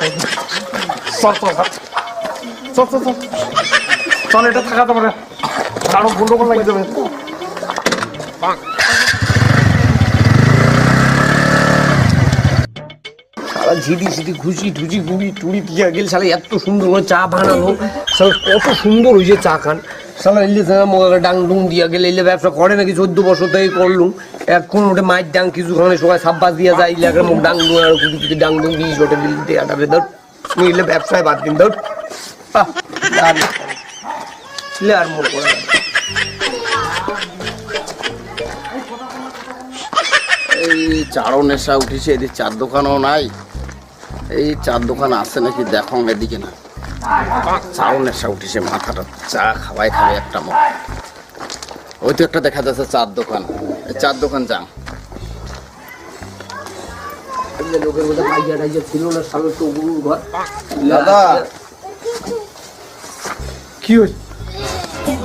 চল চল চল চল চল চল, এটা থাকা যাবে না, আরো গন্ডগোল লাগিয়ে যাবে। সারা ঝিদি ঝিদি ঘুষি ঠুসি গুড়ি টুড়ি দিয়ে গেল, সালা এত সুন্দর করে চা বানালো, সালা কত সুন্দর হয়েছে চা খান। সালা এলে ডাং ডুং দিয়া গেলে, এলে ব্যবসা করে নাকি 14 বছর থেকে করলুম, এখন ওটা মায়ের ডাং কিছুখানে সবাই সাব্বাস দিয়া যায়, ইলে একটা মুখ ডাং ডুং আর কুটি কুটি ডাং ডুং দিয়ে ওটা দিতে আটাবে ধর, এলে ব্যবসায় বাদ দিন ধর আর মোট করে এই চারও নেশা উঠেছে, এদিকে চার দোকানও নাই। এই চার দোকান আছে নাকি দেখো এদিকে না, চারও নেশা উঠেছে মাথাটা, চা খাওয়াই খাবে একটা মুখ। ওই তো একটা দেখা যাচ্ছে চার দোকান, এই চার দোকান যান। লোকের মধ্যে পাইয়া টাইয়া ছিল না, সামনে তো গরুর ঘর। দাদা কি হয়েছে?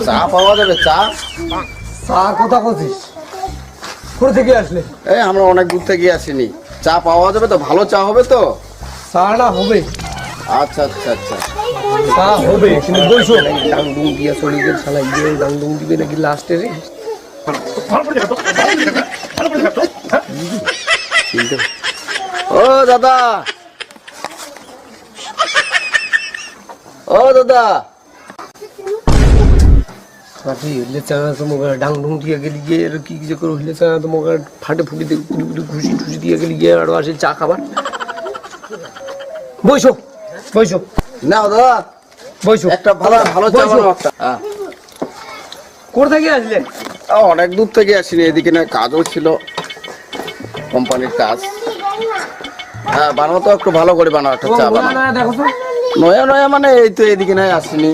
চা পাওয়া যাবে? চা চা কথা বলছিস? কোথা থেকে আসলে? এই আমরা অনেক দূর থেকে আসিনি, চা পাওয়া যাবে তো? ভালো চা হবে তো? চাটা হবে, আচ্ছা আচ্ছা আচ্ছা, চা হবে, কিন্তু বলছো ডাং ডুং দিয়া চলে গেল, শালা ইয়ে ডাং ডুং দিবে নাকি লাস্টে রে? ও দাদা, ও দাদা, কাটি হইলে চানা তো মোগা ডাং ডুং দিয়া গেলি গিয়ে আর কি যে করে হইলে চানা তো মোগা ফাটে ফুটি দিয়ে পুরি পুরি খুশি খুশি দিয়ে গেলি গিয়ে আর আসে চা খাবার। বইসো বইসো না দাদা বইসো, একটা ভালো ভালো চা বসো। বানাও একটা। হ্যাঁ, কোথা থেকে আসলেন? অনেক দূর থেকে আসিনি, এদিকে না কাজও ছিল, কোম্পানির কাজ। হ্যাঁ বানাও তো, একটু ভালো করে বানাও একটা চা বানাও। দেখো তো নয়া নয়া মানে এই তো এদিকে নাই আসিনি,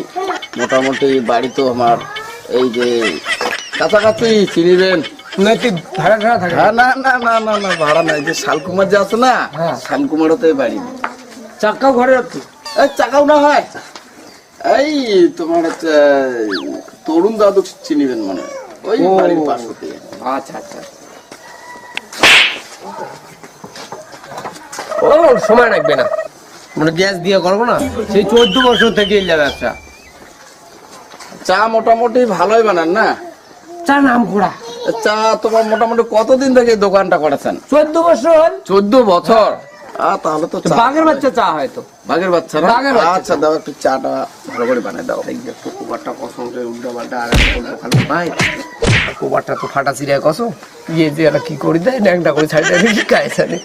মোটামুটি বাড়ি তো আমার এই যে কাছাকাছি, চিনিবেন? নাকি ভাড়া ভাড়া থাকে? হ্যাঁ না না না না না ভাড়া নাই, যে শালকুমার যে আছে না, হ্যাঁ। শালকুমারতে বাড়ি। চাক্কাও ঘরে রাখতো? এই চাকাও না হয়, এই তোমার হচ্ছে তরুণ দাদু চিনিবেন মানে, ওই ও। বাড়ির পাশে। আচ্ছা আচ্ছা, ও সময় লাগবে না, মানে গ্যাস দিয়ে করবো না, সেই 14 বছর থেকে এই ব্যবসা। চা মোটামুটি ভালোই বানান না? চার নাম ঘোড়া। চা তোমার মোটামুটি কতদিন থেকে এই দোকানটা করেছেন? 14 বছর। 14 বছর? তাহলে তো চা- বাঘের বাচ্চা চা হয়তো। বাঘের বাচ্চা না? বাঘের বাচ্চা। আচ্ছা দাও একটু চাটা ভালো করে বানাই দাও। একটু কোবারটা কসম রে, উল্টা পাল্টা আর খালি ভাই কোবারটা তো ফাটা চিরায় কসম, ইয়ে যে এরা কি করে দেয় ন্যাংটা করে ছাড়িয়ে দেয়, কি কায়সা নেই।